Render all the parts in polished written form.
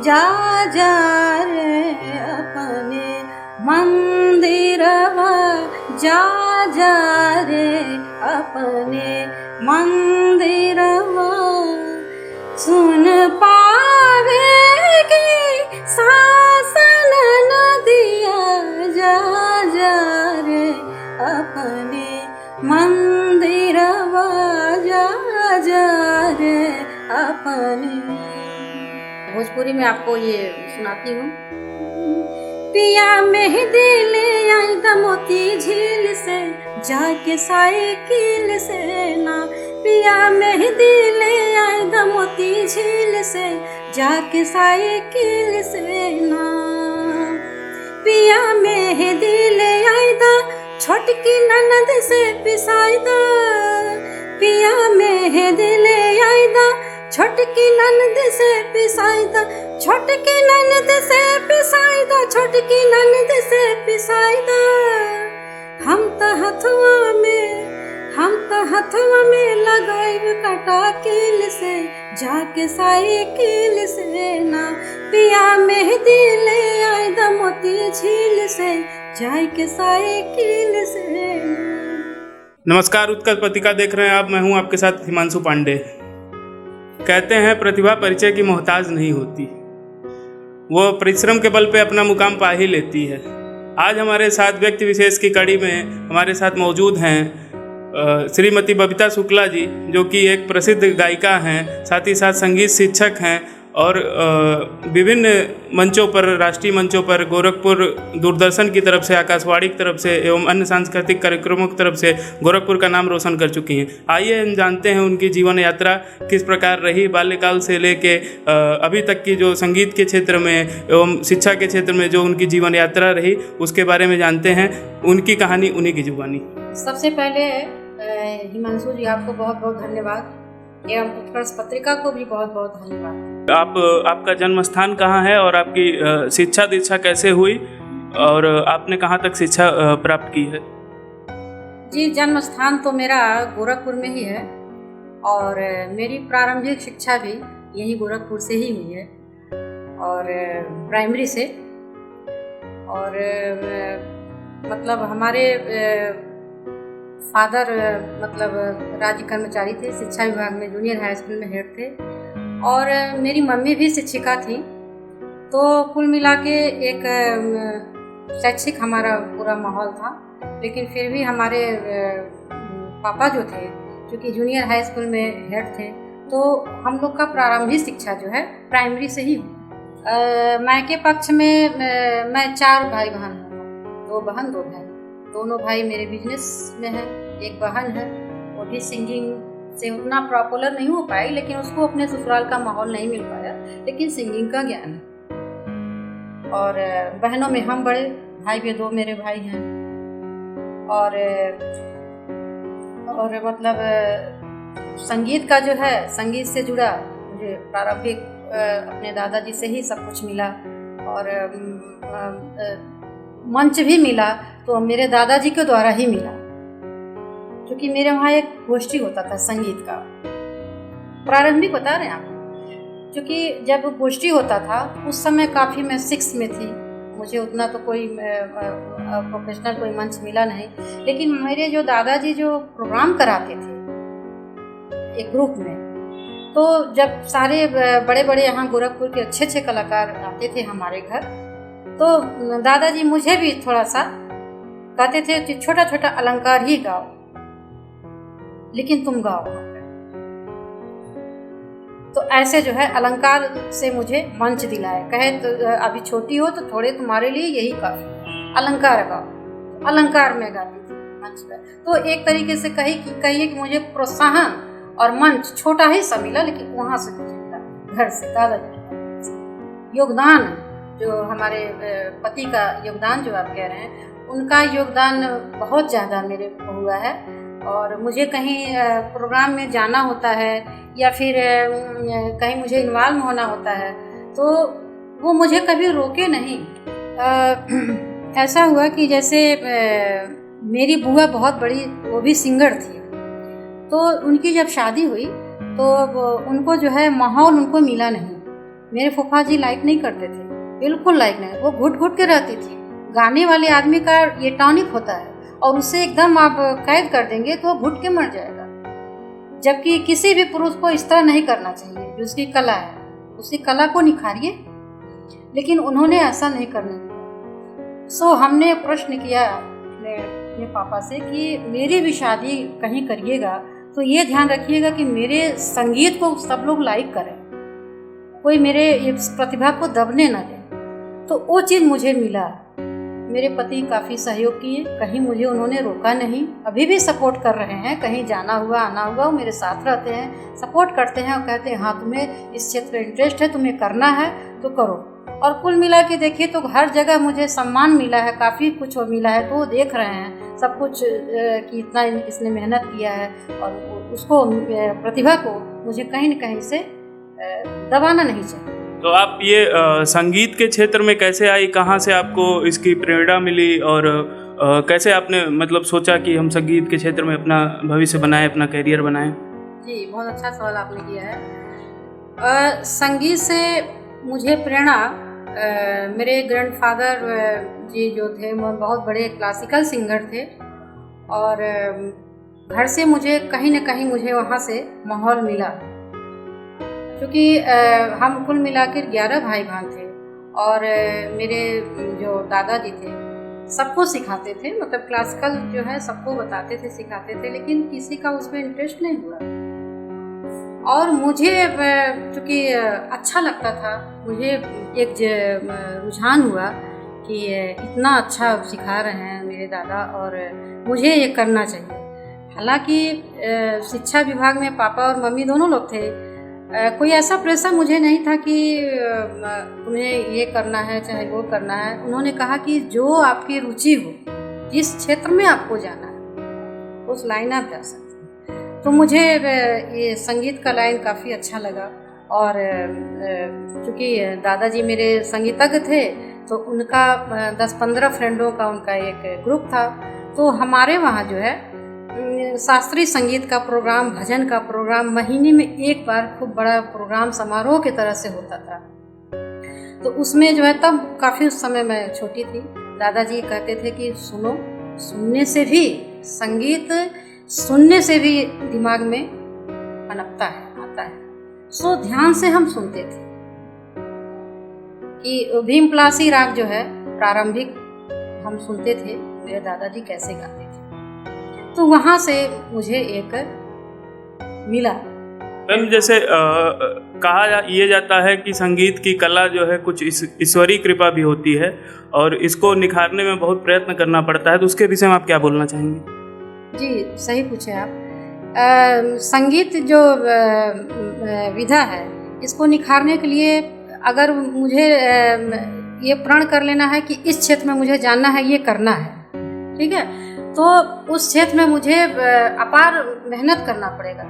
जा जा रे अपने मंदिरवा, जा जा रे अपने मंदिरवा। सुन पावेगी शासन नदिया, जा जा रे अपने मंदिरवा, जा जा रे अपने। भोजपुरी में आपको ये सुनाती हूँ। पिया मेहंदी ले आई द मोती झील से, जाके साइकिल से ना। पिया मेहंदी ले आई द मोती झील से, जाके साइकिल से ना। पिया मेहंदी ले आई द छोटकी ननद से पिसाई द। पिया मेहंदी ले आई द छोटकी ननद से पिसाई द, छोटकी ननद से पिसाई द, छोटकी ननद से पिसाई द। हम तो हथवा में लगाइब काटा कील से, जाके साइकिल से ना। पिया मेहंदी ले आई द मोती झील से, जाके साइकिल से ना। नमस्कार, उत्कर्ष पत्रिका देख रहे हैं आप। मैं हूं आपके साथ हिमांशु पांडे। कहते हैं प्रतिभा परिचय की मोहताज नहीं होती, वो परिश्रम के बल पे अपना मुकाम पा ही लेती है। आज हमारे साथ व्यक्ति विशेष की कड़ी में हमारे साथ मौजूद हैं श्रीमती बबीता शुक्ला जी, जो कि एक प्रसिद्ध गायिका हैं, साथ ही साथ संगीत शिक्षक हैं और विभिन्न मंचों पर, राष्ट्रीय मंचों पर, गोरखपुर दूरदर्शन की तरफ से, आकाशवाणी की तरफ से एवं अन्य सांस्कृतिक कार्यक्रमों की तरफ से गोरखपुर का नाम रोशन कर चुकी हैं। आइए हम जानते हैं उनकी जीवन यात्रा किस प्रकार रही, बाल्यकाल से लेके अभी तक की जो संगीत के क्षेत्र में एवं शिक्षा के क्षेत्र में जो उनकी जीवन यात्रा रही, उसके बारे में जानते हैं। उनकी कहानी उन्हीं की जुबानी। सबसे पहले हिमांशु जी, आपको बहुत बहुत धन्यवाद एवं उत्कर्ष पत्रिका को भी बहुत बहुत धन्यवाद। आपका जन्म स्थान कहाँ है और आपकी शिक्षा दीक्षा कैसे हुई और आपने कहाँ तक शिक्षा प्राप्त की है? जी, जन्म स्थान तो मेरा गोरखपुर में ही है और मेरी प्रारंभिक शिक्षा भी यही गोरखपुर से ही हुई है, और प्राइमरी से। और मतलब हमारे फादर मतलब राज्य कर्मचारी थे, शिक्षा विभाग में जूनियर हाई स्कूल में हेड थे, और मेरी मम्मी भी शिक्षिका थी। तो कुल मिला के एक शैक्षिक हमारा पूरा माहौल था। लेकिन फिर भी हमारे पापा जो थे, चूँकि जूनियर हाई स्कूल में हेड थे, तो हम लोग का प्रारंभिक शिक्षा जो है प्राइमरी से ही हुई। मायके पक्ष में मैं 4 भाई बहन हूँ, 2 बहन 2 भाई। दोनों भाई मेरे बिजनेस में हैं, एक बहन है, वो भी सिंगिंग से उतना पॉपुलर नहीं हो पाई, लेकिन उसको अपने ससुराल का माहौल नहीं मिल पाया, लेकिन सिंगिंग का ज्ञान है। और बहनों में हम बड़े, भाई भी 2 मेरे भाई हैं। और मतलब संगीत का जो है, संगीत से जुड़ा मुझे प्रारंभिक अपने दादाजी से ही सब कुछ मिला, और मंच भी मिला तो मेरे दादाजी के द्वारा ही मिला, क्योंकि मेरे वहाँ एक गोष्ठी होता था संगीत का। प्रारंभिक बता रहे हैं आप, क्योंकि जब गोष्ठी होता था उस समय काफ़ी मैं 6 में थी, मुझे उतना तो कोई प्रोफेशनल कोई मंच मिला नहीं। लेकिन मेरे जो दादाजी जो प्रोग्राम कराते थे एक ग्रुप में, तो जब सारे बड़े बड़े यहाँ गोरखपुर के अच्छे अच्छे कलाकार आते थे हमारे घर, तो दादाजी मुझे भी थोड़ा सा कहते थे, छोटा छोटा अलंकार ही गाओ, लेकिन तुम गाओ। तो ऐसे जो है अलंकार से मुझे मंच दिलाए, कहे तो अभी छोटी हो तो थोड़े तुम्हारे लिए यही काफी, अलंकार गाओ। तो अलंकार में गाती थी मंच पर। तो एक तरीके से कहिए कि मुझे प्रोत्साहन और मंच छोटा ही सा मिला, लेकिन वहाँ से मुझे मिला, घर से, दादाजी योगदान, जो हमारे पति का योगदान जो आप कह रहे हैं, उनका योगदान बहुत ज़्यादा मेरे को हुआ है। और मुझे कहीं प्रोग्राम में जाना होता है या फिर कहीं मुझे इन्वॉल्व होना होता है, तो वो मुझे कभी रोके नहीं। ऐसा हुआ कि जैसे मेरी बुआ बहुत बड़ी, वो भी सिंगर थी, तो उनकी जब शादी हुई तो उनको जो है माहौल उनको मिला नहीं, मेरे फूफा जी लाइक नहीं करते थे, बिल्कुल लाइक नहीं। वो घुट घुट के रहती थी। गाने वाले आदमी का ये टॉनिक होता है और उसे एकदम आप कैद कर देंगे तो वो घुट के मर जाएगा। जबकि किसी भी पुरुष को इस तरह नहीं करना चाहिए, जो उसकी कला है उसी कला को निखारिए, लेकिन उन्होंने ऐसा नहीं करने दिया। सो हमने प्रश्न किया अपने पापा से कि मेरी भी शादी कहीं करिएगा तो ये ध्यान रखिएगा कि मेरे संगीत को सब लोग लाइक करें, कोई मेरे इस प्रतिभा को दबने ना दे। तो वो चीज़ मुझे मिला। मेरे पति काफ़ी सहयोग किए, कहीं मुझे उन्होंने रोका नहीं, अभी भी सपोर्ट कर रहे हैं। कहीं जाना हुआ आना हुआ वो मेरे साथ रहते हैं, सपोर्ट करते हैं और कहते हैं हाँ तुम्हें इस क्षेत्र में इंटरेस्ट है, तुम्हें करना है तो करो। और कुल मिला के देखिए तो हर जगह मुझे सम्मान मिला है, काफ़ी कुछ मिला है। तो वो देख रहे हैं सब कुछ कि इतना इसने मेहनत किया है और उसको प्रतिभा को मुझे कहीं न कहीं से दबाना नहीं चाहिए। तो आप ये संगीत के क्षेत्र में कैसे आई, कहाँ से आपको इसकी प्रेरणा मिली और कैसे आपने मतलब सोचा कि हम संगीत के क्षेत्र में अपना भविष्य बनाएं, अपना करियर बनाएं? जी, बहुत अच्छा सवाल आपने किया है। संगीत से मुझे प्रेरणा मेरे ग्रैंडफादर जी जो थे वो बहुत बड़े क्लासिकल सिंगर थे और घर से मुझे कहीं न कहीं मुझे वहाँ से माहौल मिला, क्योंकि हम कुल मिलाकर 11 भाई बहन थे और मेरे जो दादाजी थे सबको सिखाते थे, मतलब क्लासिकल जो है सबको बताते थे, सिखाते थे, लेकिन किसी का उसमें इंटरेस्ट नहीं हुआ। और मुझे चूँकि अच्छा लगता था, मुझे एक रुझान हुआ कि इतना अच्छा सिखा रहे हैं मेरे दादा और मुझे ये करना चाहिए। हालांकि शिक्षा विभाग में पापा और मम्मी दोनों लोग थे, कोई ऐसा प्रेशर मुझे नहीं था कि तुम्हें ये करना है चाहे वो करना है। उन्होंने कहा कि जो आपकी रुचि हो, जिस क्षेत्र में आपको जाना है उस लाइन आप जा सकते हैं। तो मुझे ये संगीत का लाइन काफ़ी अच्छा लगा और चूँकि दादाजी मेरे संगीतज्ञ थे तो उनका 10-15 फ्रेंडों का उनका एक ग्रुप था। तो हमारे वहाँ जो है शास्त्रीय संगीत का प्रोग्राम, भजन का प्रोग्राम महीने में एक बार खूब बड़ा प्रोग्राम समारोह की तरह से होता था। तो उसमें जो है तब काफ़ी उस समय मैं छोटी थी, दादाजी कहते थे कि सुनो, सुनने से भी संगीत सुनने से भी दिमाग में पनपता है, आता है। सो ध्यान से हम सुनते थे कि भीमपलासी राग जो है प्रारंभिक हम सुनते थे मेरे दादाजी कैसे गाते थे। तो वहाँ से मुझे एक मिला। मैम जैसे कहा ये जाता है कि संगीत की कला जो है कुछ ईश्वरीय कृपा भी होती है और इसको निखारने में बहुत प्रयत्न करना पड़ता है, तो उसके विषय में आप क्या बोलना चाहेंगे? जी सही पूछे आप। संगीत जो विधा है इसको निखारने के लिए अगर मुझे ये प्रण कर लेना है कि इस क्षेत्र में मुझे जानना है, ये करना है, ठीक है, तो उस क्षेत्र में मुझे अपार मेहनत करना पड़ेगा।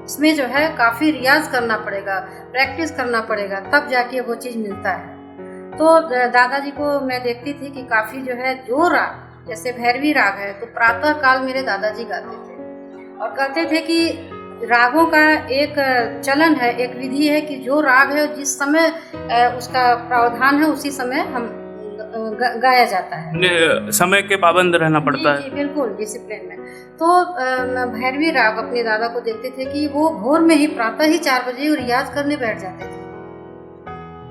इसमें जो है काफ़ी रियाज करना पड़ेगा, प्रैक्टिस करना पड़ेगा, तब जाके वो चीज़ मिलता है। तो दादाजी को मैं देखती थी कि काफ़ी जो है जो राग, जैसे भैरवी राग है तो प्रातः काल मेरे दादाजी गाते थे और कहते थे कि रागों का एक चलन है, एक विधि है कि जो राग है जिस समय उसका प्रावधान है उसी समय हम गाया जाता है, समय के पाबंद रहना पड़ता है। जी बिल्कुल, डिसिप्लिन में। तो भैरवी राग अपने दादा को देखते थे कि वो भोर में ही प्रातः ही 4 बजे रियाज करने बैठ जाते थे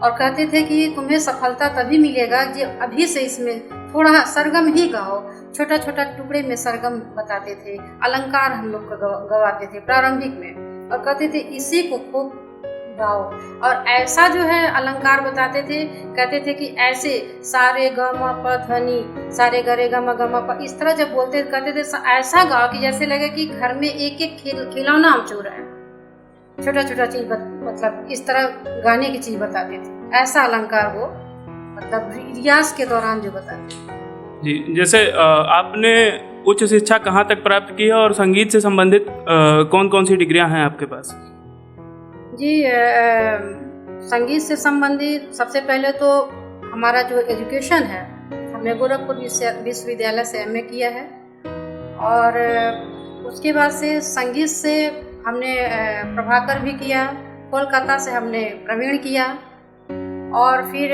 और कहते थे कि तुम्हें सफलता तभी मिलेगा जब अभी से इसमें थोड़ा सरगम ही गाओ। छोटा छोटा टुकड़े में सरगम बताते थे, अलंकार हम लोग को गवाते थे प्रारंभिक में और कहते थे इसी को खूब गाओ। और ऐसा जो है अलंकार बताते थे, कहते थे कि ऐसे सारे ग म प ध्वनि, सारे गरे ग म ग म प, इस तरह जब बोलते कहते थे ऐसा गाओ कि जैसे लगे कि घर में एक एक खिलौना हम छू रहे हैं, छोटा छोटा चीज मतलब इस तरह गाने की चीज बताते थे। ऐसा अलंकार वो मतलब रियाज के दौरान जो बताते थे। जी, जैसे आपने उच्च शिक्षा कहाँ तक प्राप्त की है और संगीत से संबंधित कौन कौन सी डिग्रियां हैं आपके पास? जी संगीत से संबंधित सबसे पहले तो हमारा जो एजुकेशन है, हमने गोरखपुर विश्वविद्यालय से एमए किया है और उसके बाद से संगीत से हमने प्रभाकर भी किया, कोलकाता से हमने प्रवीण किया और फिर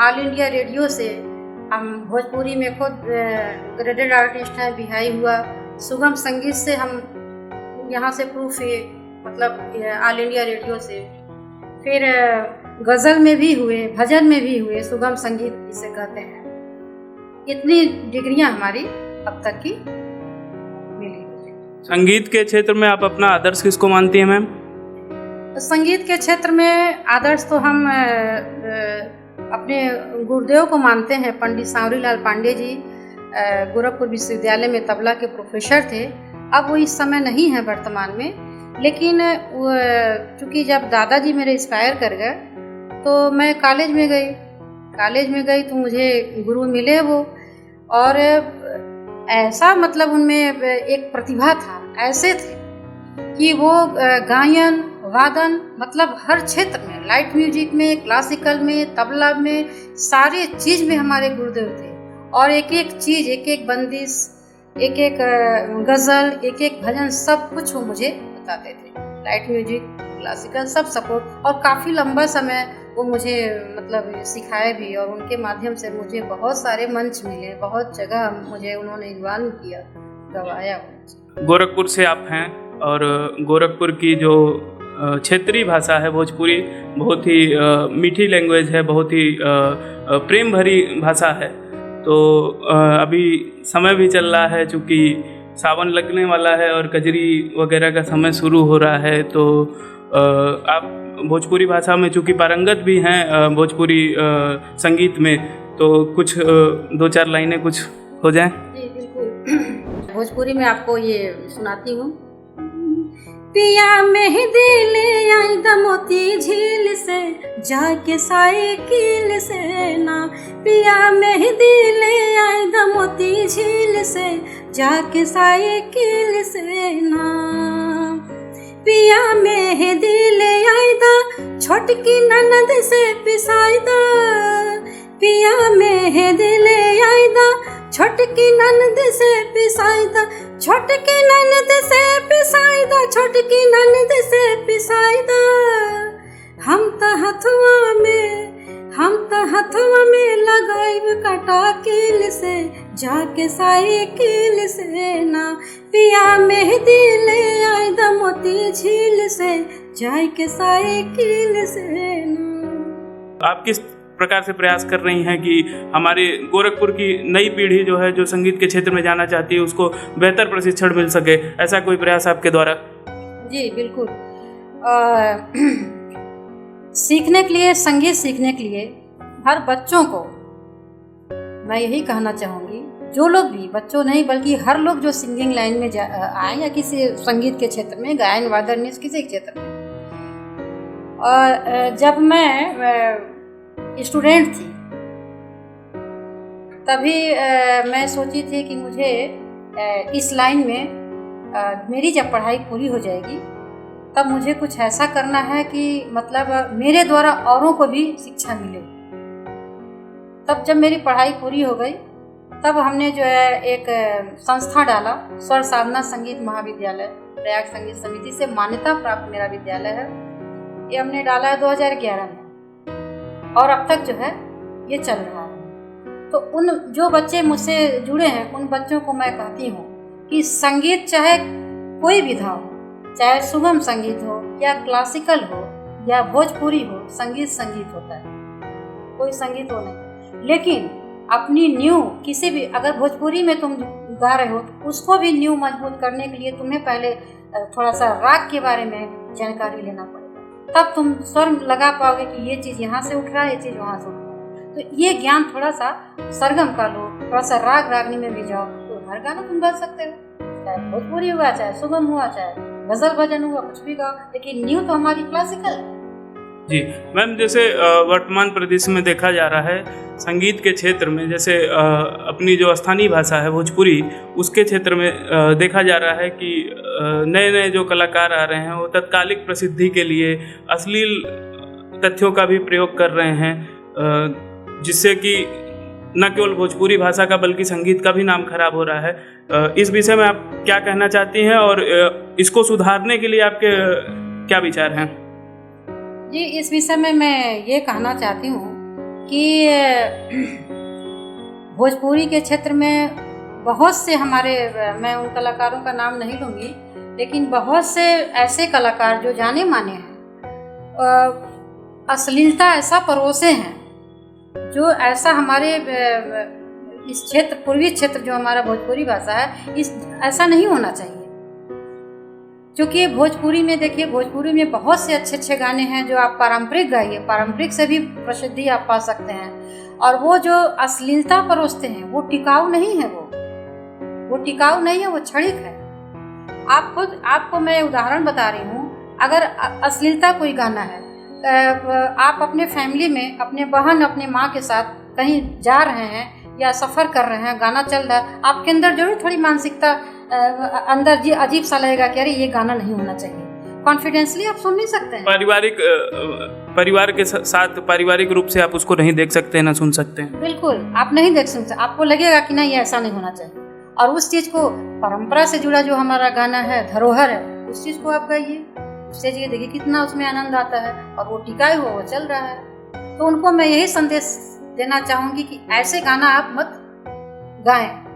ऑल इंडिया रेडियो से हम भोजपुरी में खुद ग्रेडेड आर्टिस्ट हैं, बिहाई हुआ। सुगम संगीत से हम यहाँ से प्रूफ है, मतलब ऑल इंडिया रेडियो से। फिर गज़ल में भी हुए, भजन में भी हुए, सुगम संगीत जिसे कहते हैं। इतनी डिग्रियां हमारी अब तक की मिली मुझे। संगीत के क्षेत्र में आप अपना आदर्श किसको मानती हैं मैम? संगीत के क्षेत्र में आदर्श तो हम अपने गुरुदेव को मानते हैं। पंडित सांवरी लाल पांडे जी गोरखपुर विश्वविद्यालय में तबला के प्रोफेसर थे। अब वो इस समय नहीं है वर्तमान में, लेकिन चूँकि जब दादाजी मेरे एक्सपायर कर गए तो मैं कॉलेज में गई तो मुझे गुरु मिले वो, और ऐसा मतलब उनमें एक प्रतिभा था, ऐसे थे कि वो गायन वादन मतलब हर क्षेत्र में, लाइट म्यूजिक में, क्लासिकल में, तबला में, सारे चीज़ में हमारे गुरुदेव थे। और एक एक चीज़, एक एक बंदिश, एक एक गज़ल, एक एक भजन, सब कुछ वो मुझे बताते थे। लाइट म्यूजिक, क्लासिकल, सब सपोर्ट। और काफ़ी लंबा समय वो मुझे मतलब सिखाए भी, और उनके माध्यम से मुझे बहुत सारे मंच मिले, बहुत जगह मुझे उन्होंने इन्वाल्व किया, गवाया। गोरखपुर से आप हैं और गोरखपुर की जो क्षेत्रीय भाषा है भोजपुरी बहुत ही मीठी लैंग्वेज है, बहुत ही प्रेम भरी भाषा है। तो अभी समय भी चल रहा है, चूँकि सावन लगने वाला है और कजरी वगैरह का समय शुरू हो रहा है, तो आप भोजपुरी भाषा में चूँकि पारंगत भी हैं भोजपुरी संगीत में, तो कुछ 2-4 लाइनें कुछ हो जाएं? जी बिल्कुल। भोजपुरी में आपको ये सुनाती हूँ। पिया मेहंदी ले आई दमोती झील से, जाके साइकिल से ना। पिया मेहंदी ले आई दमोती झील से, जाके साइकिल से ना। पिया मेहंदी ले आई दा छोटकी ननद से पिसाई दा। पिया मेहंदी ले आई दा छोटकी ननद से पिसाई दा। छोटकी ननद से पिसाई दा, छोटकी ननद से पिसाई दा। हम त हथवा में लगाइब काटा कील से, जाके साइकिल से ना। पिया मेहंदी ले आई दा मोती झील से, जाके साइकिल से ना। आप किस प्रकार से प्रयास कर रही हैं कि हमारे गोरखपुर की नई पीढ़ी जो है, जो संगीत के क्षेत्र में जाना चाहती है, उसको बेहतर प्रशिक्षण मिल सके, ऐसा कोई प्रयास आपके द्वारा? जी बिल्कुल। सीखने के लिए, संगीत सीखने के लिए हर बच्चों को मैं यही कहना चाहूँगी, जो लोग भी, बच्चों नहीं बल्कि हर लोग जो सिंगिंग लाइन में आए या किसी संगीत के क्षेत्र में, गायन वादन में, किसी क्षेत्र में। और जब मैं स्टूडेंट थी तभी मैं सोची थी कि मुझे इस लाइन में मेरी जब पढ़ाई पूरी हो जाएगी तब मुझे कुछ ऐसा करना है कि मतलब मेरे द्वारा औरों को भी शिक्षा मिले। तब जब मेरी पढ़ाई पूरी हो गई तब हमने जो है एक संस्था डाला, स्वर साधना संगीत महाविद्यालय, प्रयाग संगीत समिति से मान्यता प्राप्त मेरा विद्यालय है। ये हमने डाला है 2011 में और अब तक जो है ये चल रहा है। तो उन जो बच्चे मुझसे जुड़े हैं उन बच्चों को मैं कहती हूँ कि संगीत चाहे कोई भी था हो, चाहे सुगम संगीत हो या क्लासिकल हो या भोजपुरी हो, संगीत संगीत होता है, कोई संगीत हो नहीं। लेकिन अपनी न्यू किसी भी, अगर भोजपुरी में तुम गा रहे हो तो उसको भी न्यू मजबूत करने के लिए तुम्हें पहले थोड़ा सा राग के बारे में जानकारी लेना पड़ेगा, तब तुम स्वर लगा पाओगे कि ये चीज़ यहाँ से उठ रहा है, ये चीज़ वहाँ से उठ रहा है। तो ये ज्ञान थोड़ा सा सरगम का लो, थोड़ा सा राग रागनी में भी जाओ, तो हर गाना तुम गा सकते हो, चाहे भोजपुरी हुआ, चाहे सुगम हुआ, चाहे गज़ल भजन हुआ, कुछ भी गाओ, लेकिन न्यू तो हमारी क्लासिकल है। जी मैम, जैसे वर्तमान परिदृश्य में देखा जा रहा है संगीत के क्षेत्र में, जैसे अपनी जो स्थानीय भाषा है भोजपुरी, उसके क्षेत्र में देखा जा रहा है कि नए नए जो कलाकार आ रहे हैं वो तत्कालिक प्रसिद्धि के लिए अश्लील तथ्यों का भी प्रयोग कर रहे हैं, जिससे कि न केवल भोजपुरी भाषा का बल्कि संगीत का भी नाम खराब हो रहा है। इस विषय में आप क्या कहना चाहती हैं और इसको सुधारने के लिए आपके क्या विचार हैं? जी, इस विषय में मैं ये कहना चाहती हूँ कि भोजपुरी के क्षेत्र में बहुत से हमारे, मैं उन कलाकारों का नाम नहीं लूँगी, लेकिन बहुत से ऐसे कलाकार जो जाने माने हैं, अश्लीलता ऐसा परोसे हैं, जो ऐसा हमारे इस क्षेत्र, पूर्वी क्षेत्र जो हमारा भोजपुरी भाषा है, इस ऐसा नहीं होना चाहिए। क्योंकि भोजपुरी में देखिए, भोजपुरी में बहुत से अच्छे अच्छे गाने हैं जो आप पारंपरिक गाइए, पारंपरिक से भी प्रसिद्धि आप पा सकते हैं। और वो जो अश्लीलता परोसते हैं वो टिकाऊ नहीं है, वो टिकाऊ नहीं है, वो क्षणिक है। आपको मैं उदाहरण बता रही हूँ, अगर अश्लीलता कोई गाना है, आप अपने फैमिली में अपने बहन अपने माँ के साथ कहीं जा रहे हैं या सफ़र कर रहे हैं, गाना चल रहा है, आपके अंदर जरूर थोड़ी मानसिकता अंदर जी अजीब सा लगेगा कि अरे ये गाना नहीं होना चाहिए। कॉन्फिडेंसली आप सुन नहीं सकते हैं। परिवार के साथ पारिवारिक रूप से आप उसको नहीं देख सकते हैं, ना सुन सकते हैं। बिल्कुल, आप नहीं देख सकते, आपको लगेगा कि नहीं, ऐसा नहीं होना चाहिए। और उस चीज़ को, परंपरा से जुड़ा जो हमारा गाना है, धरोहर है, उस चीज़ को आप गाइए, उससे देखिए कितना उसमें आनंद आता है और वो टिकाए हुआ वो चल रहा है। तो उनको मैं यही संदेश देना चाहूँगी कि ऐसे गाना आप मत गाएं,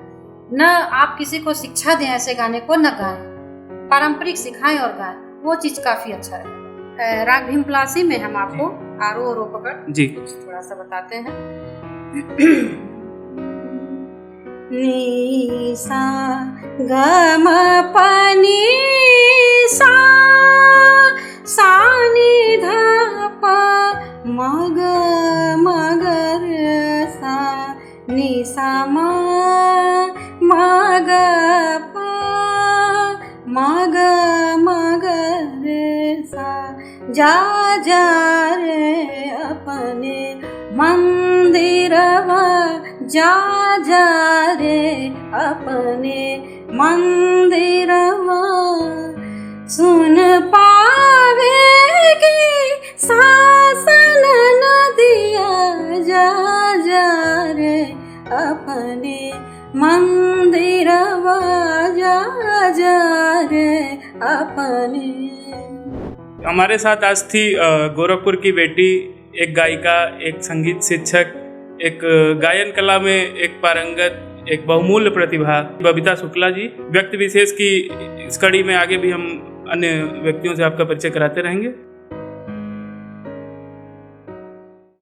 न आप किसी को शिक्षा दें, ऐसे गाने को न गाएं, पारंपरिक सिखाएं और गाएं, वो चीज़ काफ़ी अच्छा है। राग भीमपलासी में हम आपको आरो और रो पकड़ जी थोड़ा सा बताते हैं। नी सा ग म प नी सा, सा नी ध प म ग म ग र सा, नी सा म ग प म ग म ग रे सा, जा जा रे अपने मंदिरवा, जा जा रे अपने मंदिरवा, सुन पावेगी शासन नदिया, जा जा रे अपने मंदिरवा, जा जा रे अपने। हमारे साथ आज थी गोरखपुर की बेटी, एक गायिका, एक संगीत शिक्षक, एक गायन कला में एक पारंगत, एक बहुमूल्य प्रतिभा बबीता शुक्ला जी। व्यक्ति विशेष की इस कड़ी में आगे भी हम अन्य व्यक्तियों से आपका परिचय कराते रहेंगे।